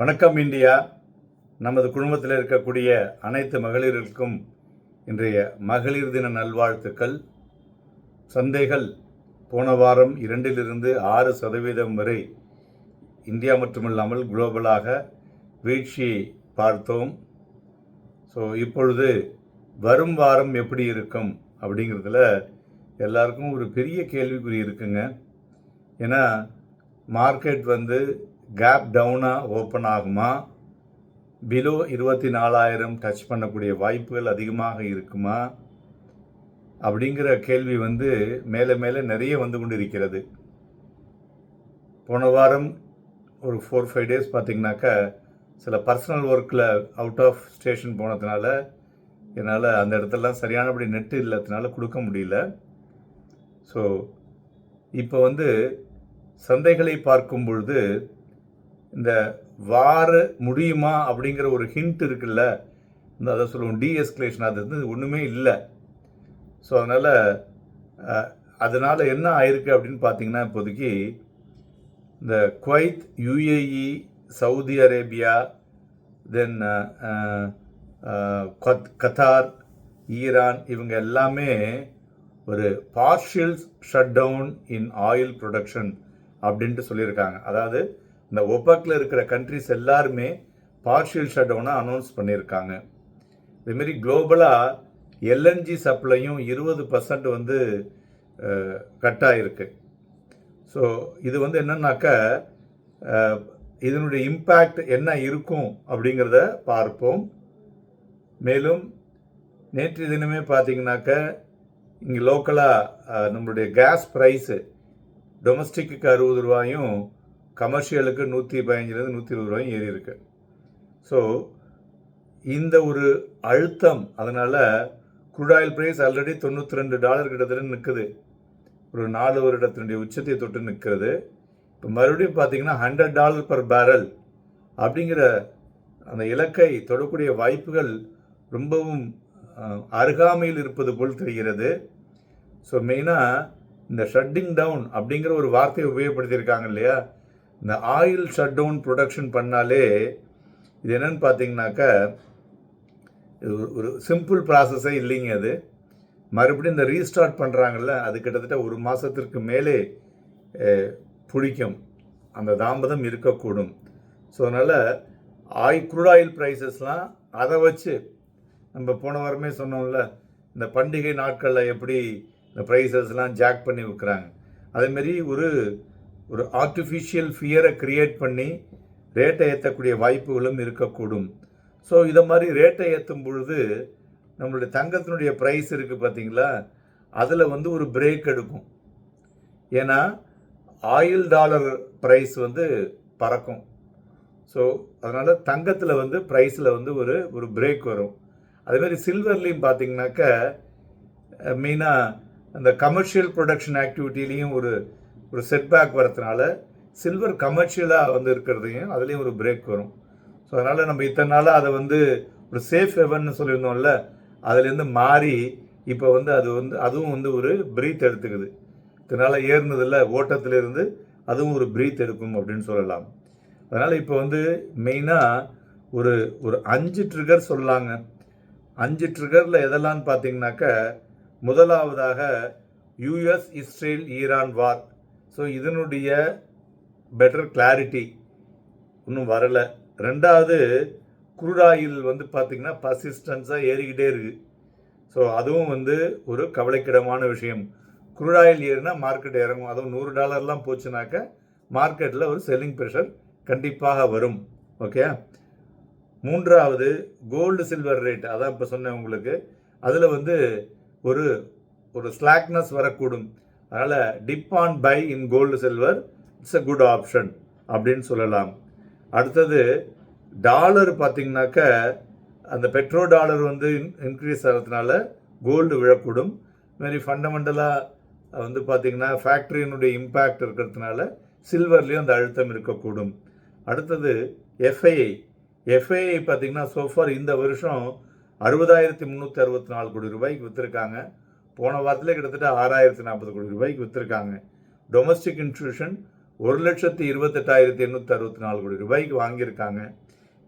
வணக்கம் இந்தியா. நமது குடும்பத்தில் இருக்கக்கூடிய அனைத்து மகளிர்களுக்கும் இன்றைய மகளிர் தின நல்வாழ்த்துக்கள். சந்தைகள் போன வாரம் 2 to 6% வரை இந்தியா மட்டுமில்லாமல் குளோபலாக வீழ்ச்சியை பார்த்தோம். ஸோ இப்பொழுது வரும் வாரம் எப்படி இருக்கும் அப்படிங்கிறதுல எல்லாருக்கும் ஒரு பெரிய கேள்விக்குறி இருக்குங்க. ஏன்னா மார்க்கெட் கேப் டவுனாக ஓப்பன் ஆகுமா, பிலோ 24,000 டச் பண்ணக்கூடிய வாய்ப்புகள் அதிகமாக இருக்குமா அப்படிங்கிற கேள்வி மேலே மேலே நிறைய கொண்டு இருக்கிறது. போன வாரம் ஒரு 4-5 days பார்த்திங்கனாக்கா சில பர்சனல் ஒர்க்கில் அவுட் ஆஃப் ஸ்டேஷன் போனதுனால என்னால் அந்த இடத்துலலாம் சரியானபடி நெட்டு இல்லாததுனால கொடுக்க முடியல. ஸோ இப்போ சந்தைகளை பார்க்கும் பொழுது இந்த வார முடியுமா அப்படிங்கிற ஒரு ஹிண்ட் இருக்குல்ல, அதை சொல்லுவோம் டீஎஸ்கலேஷன், அது ஒன்றுமே இல்லை. ஸோ அதனால் என்ன ஆயிருக்கு அப்படின்னு பார்த்தீங்கன்னா, இப்போதைக்கு இந்த குவைத், யுஏஇ, சவுதி அரேபியா, தென் கத்தார், ஈரான், இவங்க எல்லாமே ஒரு partial shutdown in oil production அப்படின்ட்டு சொல்லியிருக்காங்க. அதாவது இந்த ஒபக்கில் இருக்கிற கண்ட்ரிஸ் எல்லாருமே பார்ஷியல் ஷட் டவுனை அனௌன்ஸ் பண்ணியிருக்காங்க. இதுமாரி குளோபலாக எல்என்ஜி சப்ளையும் 20% கட் ஆகிருக்கு. ஸோ இது என்னன்னாக்கா இதனுடைய இம்பேக்ட் என்ன இருக்கும் அப்படிங்கிறத பார்ப்போம். மேலும் நேற்று தினமே பார்த்தீங்கன்னாக்க இங்கே லோக்கலாக நம்மளுடைய கேஸ் ப்ரைஸு டொமஸ்டிக்கு 60 ரூபாயும் கமர்ஷியலுக்கு 115 to 120 ரூபாயும் ஏறி இருக்கு. ஸோ இந்த ஒரு அழுத்தம், அதனால் க்ரூட் ஆயில் ப்ரைஸ் ஆல்ரெடி $92 கிட்டத்தட்ட நிற்குது. ஒரு 4 வருடத்தினுடைய உச்சத்தை தொட்டு நிற்கிறது. இப்போ மறுபடியும் பார்த்தீங்கன்னா $100 per barrel அப்படிங்கிற அந்த இலக்கை தொடக்கூடிய வாய்ப்புகள் ரொம்பவும் அருகாமையில் இருப்பது போல் தெரிகிறது. ஸோ மெயினாக இந்த ஷட்டிங் டவுன் அப்படிங்கிற ஒரு வார்த்தையை உபயோகப்படுத்தியிருக்காங்க இல்லையா, இந்த ஆயில் ஷட் டவுன் ப்ரொடக்ஷன் பண்ணாலே இது என்னன்னு பார்த்தீங்கன்னாக்கா ஒரு சிம்பிள் ப்ராசஸே இல்லைங்க. அது மறுபடியும் இந்த ரீஸ்டார்ட் பண்ணுறாங்கல்ல, அது கிட்டத்தட்ட 1 மாதத்திற்கு மேலே பிடிக்கும், அந்த தாமதம் இருக்கக்கூடும். ஸோ அதனால் க்ரூட் ஆயில் ப்ரைஸஸ்லாம் அதை வச்சு நம்ம போன வாரமே சொன்னோம்ல, இந்த பண்டிகை நாட்களில் எப்படி இந்த ப்ரைஸஸ்லாம் ஜாக் பண்ணி விற்கிறாங்க, அதேமாரி ஒரு ஆர்டிஃபிஷியல் ஃபியரை க்ரியேட் பண்ணி ரேட்டை ஏற்றக்கூடிய வாய்ப்புகளும் இருக்கக்கூடும். ஸோ இதை மாதிரி ரேட்டை ஏற்றும் பொழுது நம்மளுடைய தங்கத்தினுடைய ப்ரைஸ் இருக்குது பார்த்தீங்களா, அதில் ஒரு பிரேக் எடுக்கும். ஏன்னா ஆயில் டாலர் ப்ரைஸ் பறக்கும். ஸோ அதனால் தங்கத்தில் ப்ரைஸில் ஒரு பிரேக் வரும். அதேமாதிரி சில்வர்லேயும் பார்த்தீங்கன்னாக்கா மெயினாக அந்த கமர்ஷியல் ப்ரொடக்ஷன் ஆக்டிவிட்டிலையும் ஒரு செட்பேக் வரதுனால சில்வர் கமர்ஷியலாக இருக்கிறதையும் அதுலேயும் ஒரு பிரேக் வரும். ஸோ அதனால் நம்ம இத்தனை நாளாக அதை ஒரு சேஃப் ஹெவன்னு சொல்லியிருந்தோம்ல, அதுலேருந்து மாறி இப்போ அது அதுவும் ஒரு பிரீத் எடுத்துக்குது. இதனால் ஏறினதில்ல ஓட்டத்திலிருந்து அதுவும் ஒரு பிரீத் எடுக்கும் அப்படின்னு சொல்லலாம். அதனால் இப்போ மெயினாக ஒரு 5 ட்ரிகர் சொல்லலாங்க. 5 ட்ரிகரில் எதெல்லாம் பார்த்தீங்கன்னாக்கா, முதலாவதாக யூஎஸ் இஸ்ரேல் ஈரான் வார். ஸோ இதனுடைய பெட்டர் கிளாரிட்டி இன்னும் வரலை. ரெண்டாவது க்ரூட் ஆயில் பார்த்திங்கன்னா பர்சிஸ்டன்ஸாக ஏறிக்கிட்டே இருக்குது. ஸோ அதுவும் ஒரு கவலைக்கிடமான விஷயம். க்ரூட் ஆயில் ஏறினா மார்க்கெட் இறங்கும். அதுவும் $100 போச்சுனாக்க மார்க்கெட்டில் ஒரு செல்லிங் ப்ரெஷர் கண்டிப்பாக வரும். ஓகே. மூன்றாவது கோல்டு சில்வர் ரேட், அதான் இப்போ சொன்னேன் உங்களுக்கு, அதில் ஒரு ஸ்லாக்னஸ் வரக்கூடும். அதனால் dip on buy in gold silver, it's a good option அப்படின்னு சொல்லலாம். அடுத்தது டாலர் பார்த்திங்கனாக்க அந்த பெட்ரோ டாலர் இன்க்ரீஸ் ஆகிறதுனால கோல்டு விழக்கூடும். இதுமாரி ஃபண்டமெண்டலாக பார்த்திங்கன்னா ஃபேக்ட்ரியினுடைய இம்பேக்ட் இருக்கிறதுனால சில்வர்லேயும் அந்த அழுத்தம் இருக்கக்கூடும். அடுத்தது எஃப்ஐஐ பார்த்திங்கன்னா சோஃபார் இந்த வருஷம் 60,364 கோடி ரூபாய்க்கு விற்றுருக்காங்க. போன வாரத்தில் கிட்டத்தட்ட 6,040 கோடி ரூபாய்க்கு விற்றுருக்காங்க. டொமஸ்டிக் இன்ஸ்டியூஷன் 1,28,864 கோடி ரூபாய்க்கு வாங்கியிருக்காங்க.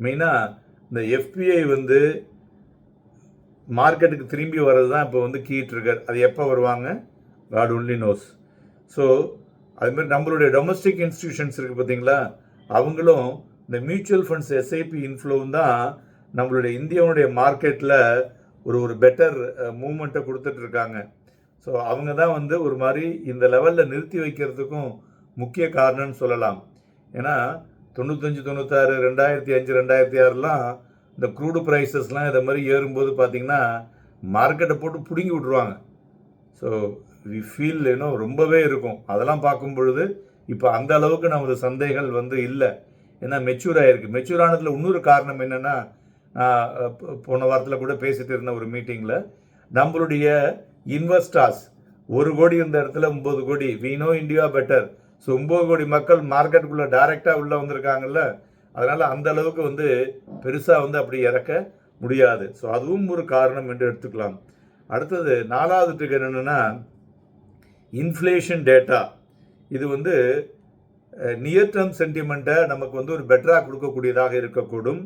மெயினாக இந்த எஃபிஐ வந்து மார்க்கெட்டுக்கு திரும்பி வர்றது தான் இப்போ வந்து கீ ட்ரிகர். அது எப்போ வருவாங்க, காட் ஒன்லி நோஸ். ஸோ அதுமாதிரி நம்மளுடைய டொமஸ்டிக் இன்ஸ்டிடியூஷன்ஸ் இருக்குது பார்த்தீங்களா, அவங்களும் இந்த மியூச்சுவல் ஃபண்ட்ஸ் எஸ்ஐபி இன்ஃப்ளோவும் தான் நம்மளுடைய இந்தியாவுடைய மார்க்கெட்டில் ஒரு பெட்டர் மூமெண்ட்டை கொடுத்துட்ருக்காங்க. ஸோ அவங்க தான் வந்து ஒரு மாதிரி இந்த லெவலில் நிறுத்தி வைக்கிறதுக்கும் முக்கிய காரணம்னு சொல்லலாம். ஏன்னா 95, 96, 2005, 2006லாம் இந்த க்ரூடு ப்ரைஸஸ்லாம் இதை மாதிரி ஏறும்போது பார்த்திங்கன்னா மார்க்கெட்டை போட்டு பிடுங்கி விட்ருவாங்க. ஸோ வி ஃபீல் ரொம்பவே இருக்கும். அதெல்லாம் பார்க்கும் பொழுது இப்போ அந்த அளவுக்கு நமது சந்தைகள் வந்து இல்லை. ஏன்னா மெச்சூர் ஆகிருக்கு. மெச்சூர் ஆனதில் இன்னொரு காரணம் என்னென்னா, போன வாரத்தில் கூட பேசிட்டு இருந்த ஒரு மீட்டிங்கில் நம்மளுடைய இன்வெஸ்டர்ஸ் 1 கோடி இருந்த இடத்துல 9 கோடி, we know India better. So 9 கோடி மக்கள் மார்க்கெட்டுக்குள்ளே டைரெக்டாக உள்ளே வந்திருக்காங்கல்ல, அதனால் அந்த அளவுக்கு வந்து பெருசாக வந்து அப்படி இறக்க முடியாது. ஸோ அதுவும் ஒரு காரணம் என்று எடுத்துக்கலாம். அடுத்தது 4வது ட்ரிகர் என்னென்னா இன்ஃப்ளேஷன் டேட்டா. இது வந்து நியர் டேர்ம் சென்டிமெண்ட்டை நமக்கு வந்து ஒரு பெட்டராக கொடுக்கக்கூடியதாக இருக்கக்கூடும்.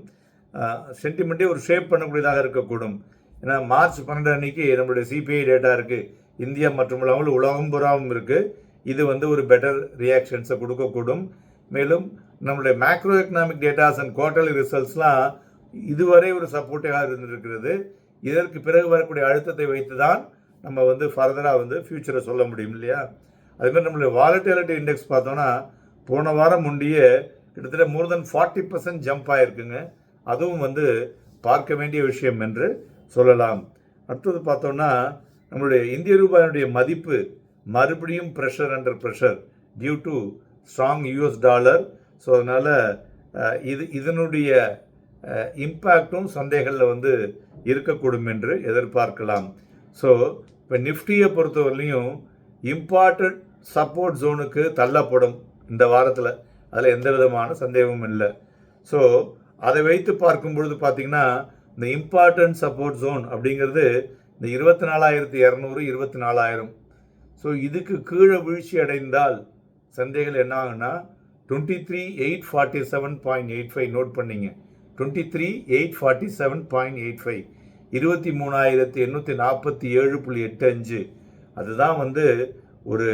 சென்டிமெண்ட்டே ஒரு ஷேப் பண்ணக்கூடியதாக இருக்கக்கூடும். ஏன்னா மார்ச் 12 அன்னைக்கு நம்மளுடைய சிபிஐ டேட்டா இருக்குது, இந்தியா மற்றும் இல்லாமல் உலகம் பூராவும் இருக்குது. இது வந்து ஒரு பெட்டர் ரியாக்ஷன்ஸை கொடுக்கக்கூடும். மேலும் நம்மளுடைய macro economic datas and quarterly ரிசல்ட்ஸ்லாம் இதுவரை ஒரு சப்போர்ட்டிவாக இருந்திருக்கிறது. இதற்கு பிறகு வரக்கூடிய அழுத்தத்தை வைத்து தான் நம்ம வந்து ஃபர்தராக வந்து ஃப்யூச்சரை சொல்ல முடியும் இல்லையா. அதுமாதிரி நம்மளுடைய வாலட்டிலிட்டி இண்டெக்ஸ் பார்த்தோன்னா போன வாரம் முண்டியே கிட்டத்தட்ட மோர் தென் 40% ஜம்ப் ஆகிருக்குங்க. அதுவும் வந்து பார்க்க வேண்டிய விஷயம் என்று சொல்லலாம். அடுத்தது பார்த்தோன்னா நம்மளுடைய இந்திய ரூபாயினுடைய மதிப்பு மறுபடியும் pressure under pressure due to strong US dollar. So அதனால் இதனுடைய இம்பேக்டும் சந்தைகளில் வந்து இருக்கக்கூடும் என்று எதிர்பார்க்கலாம். ஸோ இப்போ நிஃப்டியை பொறுத்தவரையிலையும் இம்பார்ட்டன்ட் சப்போர்ட் ஜோனுக்கு தள்ளப்படும் இந்த வாரத்தில், அதில் எந்த விதமான சந்தேகமும் இல்லை. ஸோ அதை வைத்து பார்க்கும் பொழுது பார்த்திங்கன்னா இந்த இம்பார்ட்டன்ட் சப்போர்ட் ஜோன் அப்படிங்கிறது இந்த 24,200, 24,000. ஸோ இதுக்கு கீழே வீழ்ச்சி அடைந்தால் சந்தைகள் என்ன ஆகுன்னா 23,847.85 நோட் பண்ணிங்க. 23,847.85, 23,847.85. அதுதான் வந்து ஒரு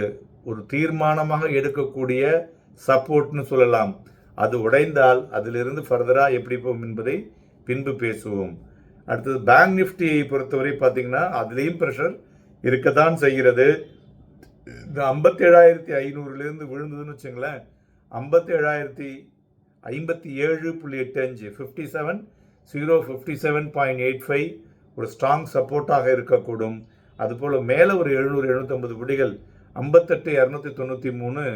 தீர்மானமாக எடுக்கக்கூடிய சப்போர்ட்னு சொல்லலாம். அது உடைந்தால் அதிலிருந்து ஃபர்தராக எப்படி போகும் என்பதை பின்பு பேசுவோம். அடுத்தது பேங்க் நிஃப்டியை பொறுத்தவரை பார்த்திங்கன்னா அதுலேயும் ப்ரெஷர் இருக்கத்தான் செய்கிறது. இந்த 57,500லேருந்து விழுந்ததுன்னு வச்சுங்களேன், 57,057.85, 57,057.85 ஒரு ஸ்ட்ராங் சப்போர்ட்டாக இருக்கக்கூடும். அதுபோல் மேலே ஒரு 700-750 புள்ளிகள் 58,293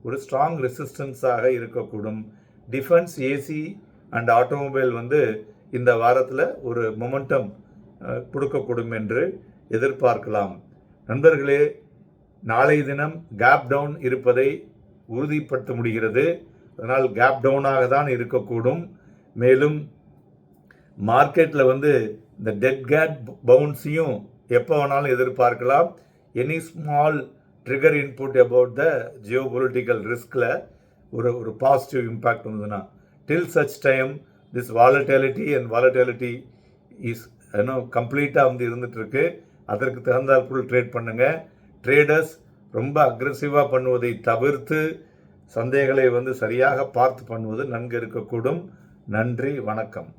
ஒரு ஸ்ட்ராங் ரெசிஸ்டன்ஸாக இருக்கக்கூடும். டிஃபென்ஸ், ஏசி அண்ட் ஆட்டோமொபைல் வந்து இந்த வாரத்தில் ஒரு மொமெண்டம் கொடுக்கக்கூடும் என்று எதிர்பார்க்கலாம். நண்பர்களே, நாளைய தினம் கேப் டவுன் இருப்பதை உறுதிப்படுத்த முடிகிறது. அதனால் கேப் டவுனாக தான் இருக்கக்கூடும். மேலும் மார்க்கெட்டில் வந்து இந்த டெட் கேட் பவுன்ஸையும் எப்போ வேணாலும் எதிர்பார்க்கலாம். Any small trigger input about the geo political ரிஸ்கில் ஒரு பாசிட்டிவ் இம்பேக்ட் வந்ததுன்னா, till such time this volatility is கம்ப்ளீட்டாக வந்து இருந்துகிட்ருக்கு. அதற்கு தகுந்தாற்போல் ட்ரேட் பண்ணுங்கள். ட்ரேடர்ஸ் ரொம்ப அக்ரெசிவாக பண்ணுவதை தவிர்த்து சந்தைகளை வந்து சரியாக பார்த்து பண்ணுவது நன்கு இருக்கக்கூடும். நன்றி, வணக்கம்.